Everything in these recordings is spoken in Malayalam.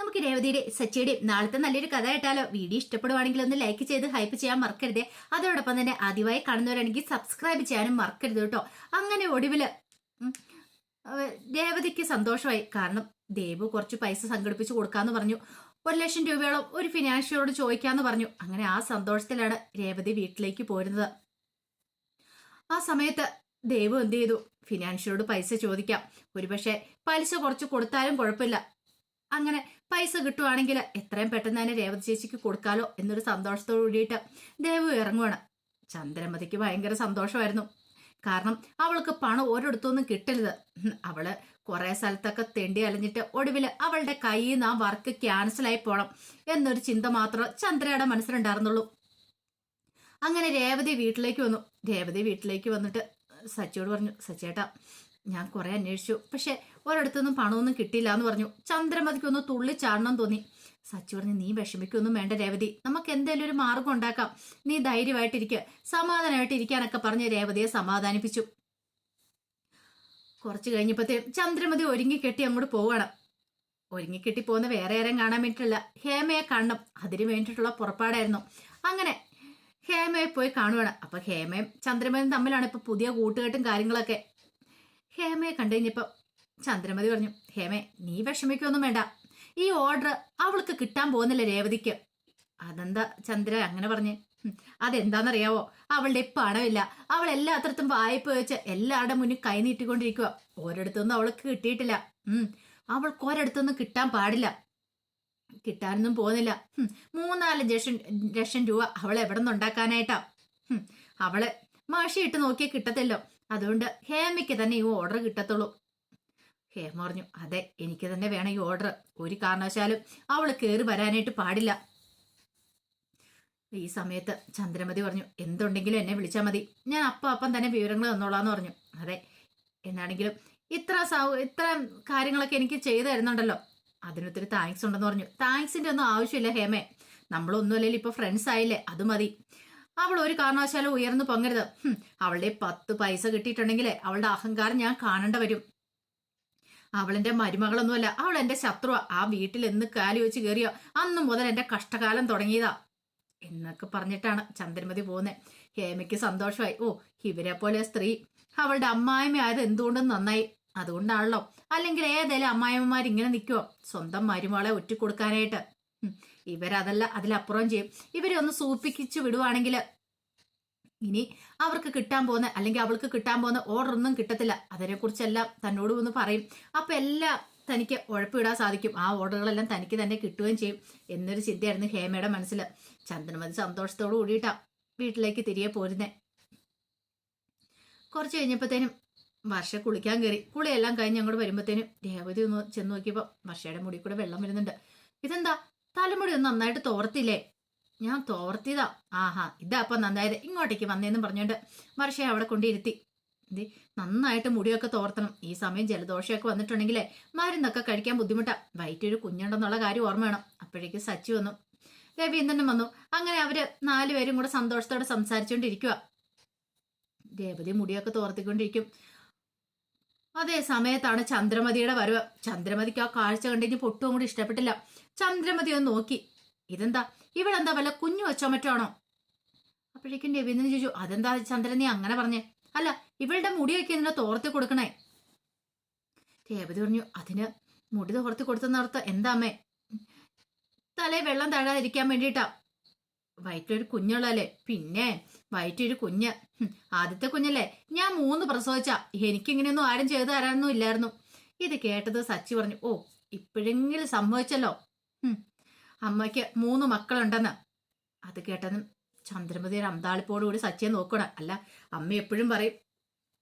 നമുക്ക് രേവതിയുടെ സച്ചിയുടെയും നാളത്തെ നല്ലൊരു കഥ കേട്ടാലോ? വീഡിയോ ഇഷ്ടപ്പെടുവാണെങ്കിൽ ഒന്ന് ലൈക്ക് ചെയ്ത് ഹൈപ്പ് ചെയ്യാൻ മറക്കരുതേ. അതോടൊപ്പം തന്നെ ആദ്യമായി കാണുന്നവരാണെങ്കിൽ സബ്സ്ക്രൈബ് ചെയ്യാനും മറക്കരുത് കേട്ടോ. അങ്ങനെ ഒടുവില് രേവതിക്ക് സന്തോഷമായി. കാരണം ദേവു കുറച്ച് പൈസ സംഘടിപ്പിച്ച് കൊടുക്കാന്ന് പറഞ്ഞു. 1,00,000 രൂപയോളം ഒരു ഫിനാൻഷ്യലോട് ചോദിക്കാന്ന് പറഞ്ഞു. അങ്ങനെ ആ സന്തോഷത്തിലാണ് രേവതി വീട്ടിലേക്ക് പോരുന്നത്. ആ സമയത്ത് ദേവു എന്ത് ചെയ്തു? ഫിനാൻഷ്യലോട് പൈസ ചോദിക്കാം, ഒരുപക്ഷെ പലിശ കുറച്ച് കൊടുത്താലും കുഴപ്പമില്ല, അങ്ങനെ പൈസ കിട്ടുവാണെങ്കിൽ എത്രയും പെട്ടെന്ന് തന്നെ രേവതി ചേച്ചിക്ക് കൊടുക്കാലോ എന്നൊരു സന്തോഷത്തോടു കൂടിയിട്ട് ദേവു ഇറങ്ങുവാണ്. ചന്ദ്രമതിക്ക് ഭയങ്കര സന്തോഷമായിരുന്നു. കാരണം അവൾക്ക് പണം ഒരിടത്തൊന്നും കിട്ടരുത്. അവള് കുറെ സ്ഥലത്തൊക്കെ തെണ്ടി അലഞ്ഞിട്ട് ഒടുവിൽ അവളുടെ കയ്യിൽ നിന്ന് ആ വർക്ക് ക്യാൻസലായി പോണം എന്നൊരു ചിന്ത മാത്രം ചന്ദ്രയുടെ മനസ്സിലുണ്ടായിരുന്നുള്ളൂ. അങ്ങനെ രേവതി വീട്ടിലേക്ക് വന്നു. രേവതി വീട്ടിലേക്ക് വന്നിട്ട് സച്ചിയോട് പറഞ്ഞു, സച്ചിയേട്ടാ ഞാൻ കുറെ അന്വേഷിച്ചു, പക്ഷെ ഒരിടത്തൊന്നും പണമൊന്നും കിട്ടിയില്ല എന്ന് പറഞ്ഞു. ചന്ദ്രമതിക്കൊന്ന് തുള്ളി ചാടണം തോന്നി. സച്ചി പറഞ്ഞു, നീ വിഷമിക്കൊന്നും വേണ്ട രേവതി, നമുക്ക് എന്തെങ്കിലും ഒരു മാർഗം ഉണ്ടാക്കാം, നീ ധൈര്യമായിട്ടിരിക്കുക, സമാധാനമായിട്ടിരിക്കാനൊക്കെ പറഞ്ഞ് രേവതിയെ സമാധാനിപ്പിച്ചു. കുറച്ച് കഴിഞ്ഞപ്പോഴത്തേക്കും ചന്ദ്രമതി ഒരുങ്ങിക്കെട്ടി അങ്ങോട്ട് പോവാണ്. ഒരുങ്ങിക്കെട്ടി പോകുന്ന വേറെ ആരും കാണാൻ വേണ്ടിയിട്ടില്ല, ഹേമയെ കാണണം. അതിനു വേണ്ടിയിട്ടുള്ള പുറപ്പാടായിരുന്നു. അങ്ങനെ ഹേമയെ പോയി കാണുവാണ്. അപ്പൊ ഹേമയും ചന്ദ്രമതിയും തമ്മിലാണ് ഇപ്പൊ പുതിയ കൂട്ടുകെട്ടും കാര്യങ്ങളൊക്കെ. ഹേമയെ കണ്ടു കഴിഞ്ഞപ്പോ ചന്ദ്രമതി പറഞ്ഞു, ഹേമേ നീ വിഷമിക്കൊന്നും വേണ്ട, ഈ ഓർഡർ അവൾക്ക് കിട്ടാൻ പോകുന്നില്ല രേവതിക്ക്. അതെന്താ ചന്ദ്ര അങ്ങനെ പറഞ്ഞ്? അതെന്താന്നറിയാവോ, അവളുടെ പണമില്ല, അവൾ എല്ലാത്തരത്തും വായ്പ വെച്ച് എല്ലാവരുടെ മുന്നിൽ കൈ നീട്ടിക്കൊണ്ടിരിക്കുക. ഒരിടത്തൊന്നും അവൾക്ക് കിട്ടിയിട്ടില്ല. അവൾക്ക് ഒരിടത്തൊന്നും കിട്ടാൻ പാടില്ല, കിട്ടാനൊന്നും പോകുന്നില്ല. 3-4 ലക്ഷം രൂപ അവൾ എവിടെ നിന്ന് ഉണ്ടാക്കാനായിട്ടാ? അവളെ മാഷിയിട്ട് നോക്കിയാൽ കിട്ടത്തില്ലോ. അതുകൊണ്ട് ഹേമയ്ക്ക് തന്നെ ഈ ഓർഡർ കിട്ടത്തുള്ളൂ. ഹേമ പറഞ്ഞു, അതെ എനിക്ക് തന്നെ വേണം ഈ ഓർഡർ, ഒരു കാരണവശാലും അവള് കയറി വരാനായിട്ട് പാടില്ല. ഈ സമയത്ത് ചന്ദ്രമതി പറഞ്ഞു, എന്തുണ്ടെങ്കിലും എന്നെ വിളിച്ചാൽ മതി, ഞാൻ അപ്പം തന്നെ വിവരങ്ങൾ തന്നോളാന്ന് പറഞ്ഞു. അതെ എന്നാണെങ്കിലും ഇത്ര കാര്യങ്ങളൊക്കെ എനിക്ക് ചെയ്തു തരുന്നുണ്ടല്ലോ, അതിനൊത്തിരി താങ്ക്സ് ഉണ്ടെന്ന് പറഞ്ഞു. താങ്ക്സിന്റെ ഒന്നും ആവശ്യമില്ല ഹേമേ, നമ്മളൊന്നുമല്ലെങ്കിൽ ഇപ്പൊ ഫ്രണ്ട്സ് ആയില്ലേ, അത് മതി. അവൾ ഒരു കാരണവശാലും ഉയർന്നു പൊങ്ങരുത്. അവളുടെ 10 പൈസ കിട്ടിയിട്ടുണ്ടെങ്കിൽ അവളുടെ അഹങ്കാരം ഞാൻ കാണേണ്ട വരും. അവളെന്റെ മരുമകളൊന്നുമല്ല, അവൾ എന്റെ ശത്രുവാ. ആ വീട്ടിൽ എന്ന് കാലി വെച്ച് കയറിയോ അന്ന് മുതൽ എന്റെ കഷ്ടകാലം തുടങ്ങിയതാ എന്നൊക്കെ പറഞ്ഞിട്ടാണ് ചന്ദ്രമതി പോകുന്നത്. ഹേമയ്ക്ക് സന്തോഷമായി. ഓ, ഇവരെ പോലെ സ്ത്രീ അവളുടെ അമ്മായിമ്മയായത് എന്തുകൊണ്ടും നന്നായി. അതുകൊണ്ടാണല്ലോ, അല്ലെങ്കിൽ ഏതേലും അമ്മായിമ്മമാർ ഇങ്ങനെ നിൽക്കുവോ സ്വന്തം മരുമകളെ ഒറ്റിക്കൊടുക്കാനായിട്ട്? ഇവരതല്ല, അതിലപ്പുറം ചെയ്യും. ഇവരെ ഒന്ന് സൂപ്പിക്കിച്ചു വിടുവാണെങ്കിൽ ഇനി അവർക്ക് കിട്ടാൻ പോകുന്ന അല്ലെങ്കിൽ അവൾക്ക് കിട്ടാൻ പോകുന്ന ഓർഡർ ഒന്നും കിട്ടത്തില്ല. അതിനെക്കുറിച്ചെല്ലാം തന്നോട് ഒന്ന് പറയും. അപ്പൊ എല്ലാം തനിക്ക് ഉഴപ്പിടാൻ സാധിക്കും, ആ ഓർഡറുകളെല്ലാം തനിക്ക് തന്നെ കിട്ടുകയും ചെയ്യും എന്നൊരു ചിന്തയായിരുന്നു ഹേമയുടെ മനസ്സിൽ. ചന്ദ്രമതി സന്തോഷത്തോടു കൂടിയിട്ടാ വീട്ടിലേക്ക് തിരികെ പോരുന്നേ. കുറച്ച് കഴിഞ്ഞപ്പോഴത്തേനും വർഷ കുളിക്കാൻ കയറി. കുളിയെല്ലാം കഴിഞ്ഞ് അങ്ങോട്ട് വരുമ്പോഴത്തേനും രേവതി ഒന്ന് ചെന്ന് നോക്കിയപ്പോ വർഷയുടെ മുടി കൂടെ വെള്ളം വരുന്നുണ്ട്. ഇതെന്താ തലമുടി ഒന്ന് നന്നായിട്ട് തോർത്തില്ലേ? ഞാൻ തോർത്തിയതാ. ആഹാ, ഇതാ അപ്പൊ നന്നായത്, ഇങ്ങോട്ടേക്ക് വന്നേന്നും പറഞ്ഞോണ്ട് വർഷയെ അവിടെ കൊണ്ടിരുത്തി. നന്നായിട്ട് മുടിയൊക്കെ തോർത്തണം, ഈ സമയം ജലദോഷമൊക്കെ വന്നിട്ടുണ്ടെങ്കിലേ മരുന്നൊക്കെ കഴിക്കാൻ ബുദ്ധിമുട്ടാ, വയറ്റൊരു കുഞ്ഞുണ്ടെന്നുള്ള കാര്യം ഓർമ്മ വേണം. അപ്പോഴേക്ക് സച്ചി വന്നു, രവീന്ദ്രനും വന്നു. അങ്ങനെ അവര് 4 പേരും കൂടെ സന്തോഷത്തോടെ സംസാരിച്ചുകൊണ്ടിരിക്കുക. രേവതി മുടിയൊക്കെ തോർത്തിക്കൊണ്ടിരിക്കും. അതേ സമയത്താണ് ചന്ദ്രമതിയുടെ വരവ്. ചന്ദ്രമതിക്ക് ആ കാഴ്ച കണ്ടിഞ്ഞ് പൊട്ടും കൂടി ഇഷ്ടപ്പെട്ടില്ല. ചന്ദ്രമതി ഒന്ന് നോക്കി, ഇതെന്താ ഇവളെന്താ വല്ല കുഞ്ഞു വെച്ചോ മറ്റാണോ? അപ്പോഴേക്കും രവീന്ദ്രൻ ചോദിച്ചു, അതെന്താ ചന്ദ്രൻ നീ അങ്ങനെ പറഞ്ഞേ? അല്ല, ഇവളുടെ മുടിയൊക്കെ ഇതിനെ തോർത്തി കൊടുക്കണേ. രേവതി പറഞ്ഞു, അതിന് മുടി തോർത്തി കൊടുത്തെന്നർത്ഥ എന്താ അമ്മേ? തലേ വെള്ളം താഴാതിരിക്കാൻ വേണ്ടിയിട്ടാ. വയറ്റൊരു കുഞ്ഞുള്ളല്ലേ? പിന്നെ വയറ്റൊരു കുഞ്ഞ്, ആദ്യത്തെ കുഞ്ഞല്ലേ, ഞാൻ 3 പ്രസവിച്ചാ, എനിക്കിങ്ങനെയൊന്നും ആരും ചെയ്തു തരാനൊന്നും ഇല്ലായിരുന്നു. ഇത് കേട്ടത് സച്ചി പറഞ്ഞു, ഓ ഇപ്പോഴെങ്കിലും സംഭവിച്ചല്ലോ, അമ്മയ്ക്ക് 3 മക്കളുണ്ടെന്ന്. അത് കേട്ടതും ചന്ദ്രമതി ഒരു അന്താളിപ്പോടുകൂടി സച്ചിയെ നോക്കണം. അല്ല, അമ്മ എപ്പോഴും പറയും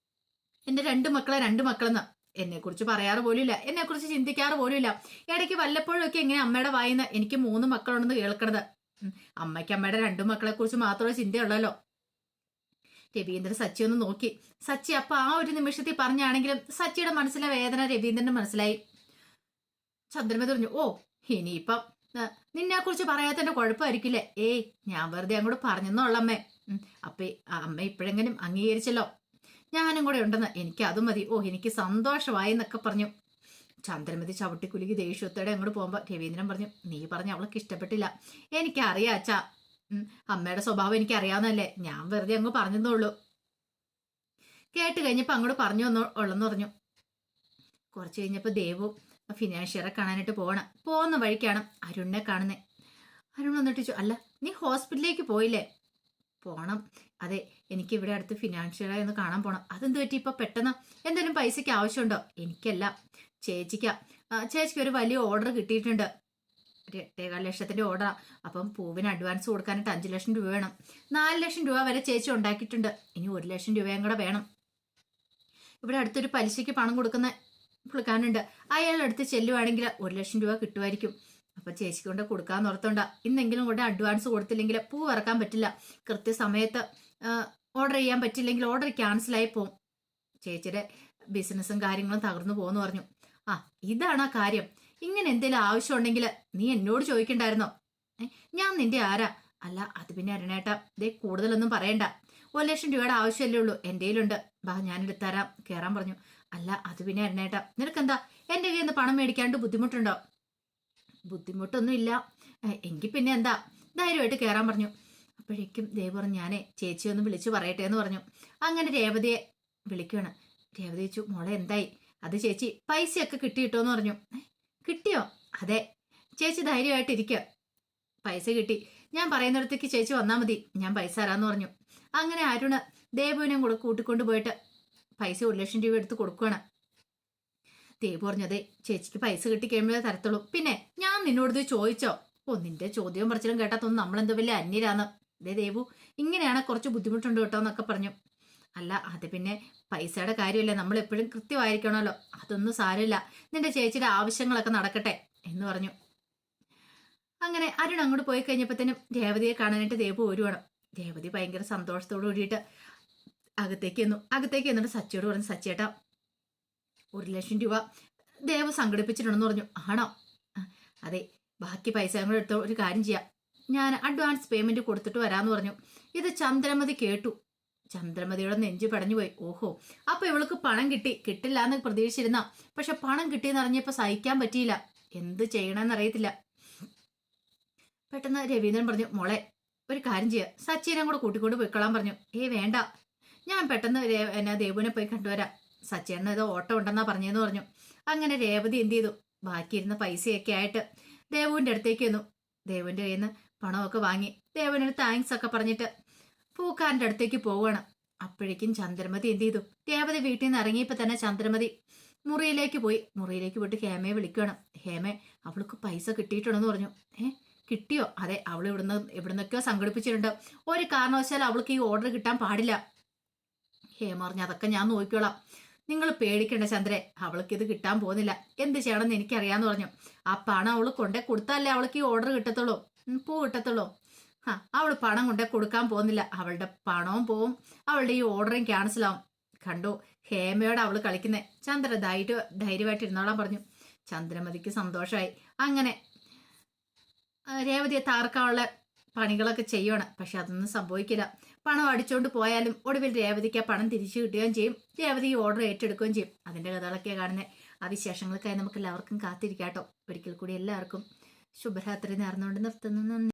എന്റെ 2 മക്കളെ 2 മക്കളെന്ന്. എന്നെ കുറിച്ച് പറയാറ് പോലുമില്ല, എന്നെ കുറിച്ച് ചിന്തിക്കാറ് പോലുമില്ല. ഇടയ്ക്ക് വല്ലപ്പോഴും ഒക്കെ ഇങ്ങനെ അമ്മയുടെ വായിന്ന് എനിക്ക് 3 മക്കളുണ്ടെന്ന് കേൾക്കണത്. അമ്മയ്ക്ക് അമ്മയുടെ 2 മക്കളെ കുറിച്ച് മാത്രമേ ചിന്തയുള്ളല്ലോ. രവീന്ദ്രൻ സച്ചി ഒന്ന് നോക്കി. സച്ചി അപ്പൊ ആ ഒരു നിമിഷത്തിൽ പറഞ്ഞാണെങ്കിലും സച്ചിയുടെ മനസ്സിലെ വേദന രവീന്ദ്രന് മനസ്സിലായി. ചന്ദ്രമതി പറഞ്ഞു, ഓ ഇനിയിപ്പം നിന്നെ കുറിച്ച് പറയാത്തതിന്റെ കുഴപ്പമായിരിക്കില്ലേ? ഏയ് ഞാൻ വെറുതെ അങ്ങോട്ട് പറഞ്ഞെന്നോളമ്മേ. അപ്പൊ അമ്മ ഇപ്പോഴെങ്കിലും അംഗീകരിച്ചല്ലോ, ഞാനും കൂടെ ഉണ്ടെന്ന്, എനിക്ക് അതും മതി. ഓ എനിക്ക് സന്തോഷമായി എന്നൊക്കെ പറഞ്ഞു. ചന്ദ്രമതി ചവിട്ടിക്കുലുക്കി ദേഷ്യത്തോടെ അങ്ങോട്ട് പോകുമ്പോൾ രവീന്ദ്രൻ പറഞ്ഞു, നീ പറഞ്ഞ അവൾക്ക് ഇഷ്ടപ്പെട്ടില്ല. എനിക്കറിയാം അച്ഛാ, അമ്മയുടെ സ്വഭാവം എനിക്കറിയാവുന്നല്ലേ, ഞാൻ വെറുതെ അങ്ങ് പറഞ്ഞതേ ഉള്ളൂ. കേട്ട് കഴിഞ്ഞപ്പോൾ അങ്ങോട്ട് പറഞ്ഞു ഉള്ളെന്ന് പറഞ്ഞു. കുറച്ച് കഴിഞ്ഞപ്പോൾ ദേവു ഫിനാൻഷ്യറെ കാണാനായിട്ട് പോകുന്ന വഴിക്കാണ് അരുണിനെ കാണുന്നത്. അരുൺ വന്നിട്ട് ചോദിച്ചു, അല്ല നീ ഹോസ്പിറ്റലിലേക്ക് പോയില്ലേ? പോണം, അതെ, എനിക്ക് ഇവിടെ അടുത്ത് ഫിനാൻഷ്യറെ ഒന്ന് കാണാൻ പോണം. അതെന്ത് പറ്റി ഇപ്പൊ പെട്ടെന്ന്? എന്തെങ്കിലും പൈസയ്ക്ക് ആവശ്യമുണ്ടോ? എനിക്കല്ല, ചേച്ചിക്കാ. ചേച്ചിക്ക് ഒരു വലിയ ഓർഡർ കിട്ടിയിട്ടുണ്ട്, 8.25 ലക്ഷത്തിന്റെ ഓർഡറാ. അപ്പം പൂവിന് അഡ്വാൻസ് കൊടുക്കാനായിട്ട് 5 ലക്ഷം രൂപ വേണം. 4 ലക്ഷം രൂപ വരെ ചേച്ചി ഉണ്ടാക്കിയിട്ടുണ്ട്, ഇനി 1 ലക്ഷം രൂപയും കൂടെ വേണം. ഇവിടെ അടുത്തൊരു പലിശയ്ക്ക് പണം കൊടുക്കുന്ന പുള്ളിക്കാരനുണ്ട്, അയാളുടെ അടുത്ത് ചെല്ലുവാണെങ്കിൽ 1 ലക്ഷം രൂപ കിട്ടുമായിരിക്കും. അപ്പൊ ചേച്ചിക്ക് കൊണ്ട് കൊടുക്കാന്ന് ഓർത്തോണ്ട. ഇന്നെങ്കിലും കൊണ്ട് അഡ്വാൻസ് കൊടുത്തില്ലെങ്കിൽ പൂ ഇറക്കാൻ പറ്റില്ല, കൃത്യസമയത്ത് ഓർഡർ ചെയ്യാൻ പറ്റില്ലെങ്കിൽ ഓർഡർ ക്യാൻസലായി പോകും, ചേച്ചിയുടെ ബിസിനസ്സും കാര്യങ്ങളും തകർന്നു പോകുന്നു പറഞ്ഞു. ആ, ഇതാണ് ആ കാര്യം. ഇങ്ങനെ എന്തെങ്കിലും ആവശ്യം ഉണ്ടെങ്കിൽ നീ എന്നോട് ചോദിക്കണ്ടായിരുന്നോ? ഞാൻ നിന്റെ ആരാ? അല്ല അത് പിന്നെ അരുണേട്ടാ, ദേ കൂടുതലൊന്നും പറയണ്ട, 1 ലക്ഷം രൂപയുടെ ആവശ്യമല്ലേ ഉള്ളൂ, എൻ്റെ കയ്യിലുണ്ട്, ബാ ഞാൻ എടുത്തരാം, കയറാൻ പറഞ്ഞു. അല്ല അത് പിന്നെ അരുണേട്ടാ, നിനക്കെന്താ എൻ്റെ കയ്യിൽ നിന്ന് പണം മേടിക്കാണ്ട് ബുദ്ധിമുട്ടുണ്ടോ? ബുദ്ധിമുട്ടൊന്നും ഇല്ല, എങ്കിൽ പിന്നെ എന്താ, ധൈര്യമായിട്ട് കയറാൻ പറഞ്ഞു. അപ്പോഴേക്കും ദേവ് പറഞ്ഞു, ഞാനേ ചേച്ചി ഒന്ന് വിളിച്ചു പറയട്ടെ എന്ന് പറഞ്ഞു. അങ്ങനെ രേവതിയെ വിളിക്കുകയാണ്. രേവതി ചോദിച്ചു, മോളെ എന്തായി? അത് ചേച്ചി പൈസയൊക്കെ കിട്ടിയിട്ടോന്ന് പറഞ്ഞു. കിട്ടിയോ? അതെ, ചേച്ചി ധൈര്യമായിട്ട് ഇരിക്കുക, പൈസ കിട്ടി, ഞാൻ പറയുന്നിടത്തേക്ക് ചേച്ചി വന്നാൽ മതി, ഞാൻ പൈസ തരാന്ന് പറഞ്ഞു. അങ്ങനെ അരുണ് ദേവുവിനെ കൂടെ കൂട്ടിക്കൊണ്ടു പോയിട്ട് പൈസ 1 ലക്ഷം രൂപ എടുത്ത് കൊടുക്കുകയാണ്. ദേവു പറഞ്ഞതേ, ചേച്ചിക്ക് പൈസ കിട്ടി കഴിയുമ്പോഴേ തരത്തുള്ളൂ, പിന്നെ ഞാൻ നിന്നോട് ചോദിച്ചോ? ഓ, നിന്റെ ചോദ്യവും പറച്ചിലും കേട്ടാത്തൊന്നും നമ്മളെന്തോ വലിയ അന്യരാന്ന്. ദേ ദേവു, ഇങ്ങനെയാണ് കുറച്ച് ബുദ്ധിമുട്ടുണ്ട് കേട്ടോ എന്നൊക്കെ പറഞ്ഞു. അല്ല അത് പിന്നെ പൈസയുടെ കാര്യമല്ലേ, നമ്മൾ എപ്പോഴും കൃത്യമായിരിക്കണമല്ലോ, അതൊന്നും സാരമില്ല, നിന്റെ ചേച്ചിയുടെ ആവശ്യങ്ങളൊക്കെ നടക്കട്ടെ എന്ന് പറഞ്ഞു. അങ്ങനെ അരുൺ അങ്ങോട്ട് പോയി കഴിഞ്ഞപ്പോഴത്തേനും രേവതിയെ കാണാനായിട്ട് ദേവു ഒരുവാണ്. രേവതി ഭയങ്കര സന്തോഷത്തോട് കൂടിയിട്ട് അകത്തേക്ക് എന്നിട്ട് സച്ചിയോട് പറഞ്ഞു, സച്ചിയേട്ടാ 1 ലക്ഷം രൂപ ദേവ് സംഘടിപ്പിച്ചിട്ടുണ്ടെന്ന് പറഞ്ഞു. ആണോ? അതെ, ബാക്കി പൈസ കൂടെ എടുത്തോ, ഒരു കാര്യം ചെയ്യാം, ഞാൻ അഡ്വാൻസ് പേയ്മെന്റ് കൊടുത്തിട്ട് വരാമെന്ന് പറഞ്ഞു. ഇത് ചന്ദ്രമതി കേട്ടു. ചന്ദ്രമതിയുടെ നെഞ്ചു പടഞ്ഞു പോയി. ഓഹോ, അപ്പൊ ഇവൾക്ക് പണം കിട്ടില്ല എന്ന് പ്രതീക്ഷിച്ചിരുന്ന, പക്ഷെ പണം കിട്ടിയെന്ന് അറിഞ്ഞപ്പോ സഹിക്കാൻ പറ്റിയില്ല, എന്ത് ചെയ്യണമെന്നറിയത്തില്ല. പെട്ടെന്ന് രവീന്ദ്രൻ പറഞ്ഞു, മോളെ ഒരു കാര്യം ചെയ്യാം, സച്ചിനെ കൂടെ കൂട്ടിക്കൊണ്ട് പോയിക്കൊള്ളാൻ പറഞ്ഞു. വേണ്ട, ഞാൻ പെട്ടെന്ന് ദേവുവിനെ പോയി കണ്ടുവരാം, സച്ചിന് ഏതോ ഓട്ടം ഉണ്ടെന്നാ പറഞ്ഞെന്ന് പറഞ്ഞു. അങ്ങനെ രേവതി എന്ത് ചെയ്തു, ബാക്കിയിരുന്ന പൈസയൊക്കെ ആയിട്ട് ദേവുവിന്റെ അടുത്തേക്ക് വന്നു. ദേവുവിന്റെ കയ്യിൽ നിന്ന് പണമൊക്കെ വാങ്ങി ദേവനൊരു താങ്ക്സ് ഒക്കെ പറഞ്ഞിട്ട് പൂക്കാരന്റെ അടുത്തേക്ക് പോവുകയാണ്. അപ്പോഴേക്കും ചന്ദ്രമതി എന്ത് ചെയ്തു, രേവതി വീട്ടിൽ നിന്ന് ഇറങ്ങിയപ്പോ തന്നെ ചന്ദ്രമതി മുറിയിലേക്ക് പോയിട്ട് ഹേമയെ വിളിക്കുകയാണ്. ഹേമേ, അവൾക്ക് പൈസ കിട്ടിയിട്ടുണ്ടെന്ന് പറഞ്ഞു. കിട്ടിയോ? അതെ, അവൾ ഇവിടുന്നൊക്കെയോ സംഘടിപ്പിച്ചിട്ടുണ്ട്, ഒരു കാരണവശാലും അവൾക്ക് ഈ ഓർഡർ കിട്ടാൻ പാടില്ല. ഹേമ പറഞ്ഞു, അതൊക്കെ ഞാൻ നോക്കിക്കോളാം, നിങ്ങൾ പേടിക്കണ്ട ചന്ദ്രേ, അവൾക്ക് ഇത് കിട്ടാൻ പോകുന്നില്ല, എന്ത് ചെയ്യണമെന്ന് എനിക്കറിയാന്ന് പറഞ്ഞു. ആ പണം അവൾ കൊണ്ടേ കൊടുത്താലേ അവൾക്ക് ഈ ഓർഡർ കിട്ടത്തുള്ളൂ, പൂ കിട്ടത്തുള്ളൂ. അവൾ പണം കൊണ്ടേ കൊടുക്കാൻ പോകുന്നില്ല, അവളുടെ പണവും പോവും, അവളുടെ ഈ ഓർഡറും ക്യാൻസൽ ആവും. കണ്ടു ഹേമയോട് അവൾ കളിക്കുന്നേ, ചന്ദ്ര ധൈര്യമായിട്ട് ഇരുന്നോളാൻ പറഞ്ഞു. ചന്ദ്രമതിക്ക് സന്തോഷമായി. അങ്ങനെ രേവതിയെ തകർക്കാനുള്ള പണികളൊക്കെ ചെയ്യുവാണ്. പക്ഷെ അതൊന്നും സംഭവിക്കില്ല. പണം അടിച്ചോണ്ട് പോയാലും ഒടുവിൽ രേവതിക്ക് ആ പണം തിരിച്ചു കിട്ടുകയും ചെയ്യും, രേവതി ഈ ഓർഡർ ഏറ്റെടുക്കുകയും ചെയ്യും. അതിന്റെ കഥകളൊക്കെയാണ് കാണുന്നത്. ആ വിശേഷങ്ങൾക്കായി നമുക്ക് എല്ലാവർക്കും കാത്തിരിക്കാട്ടോ. ഒരിക്കൽ കൂടി എല്ലാവർക്കും ശുഭരാത്രി നേർന്നുകൊണ്ട് നിർത്തുന്നു. നന്ദി.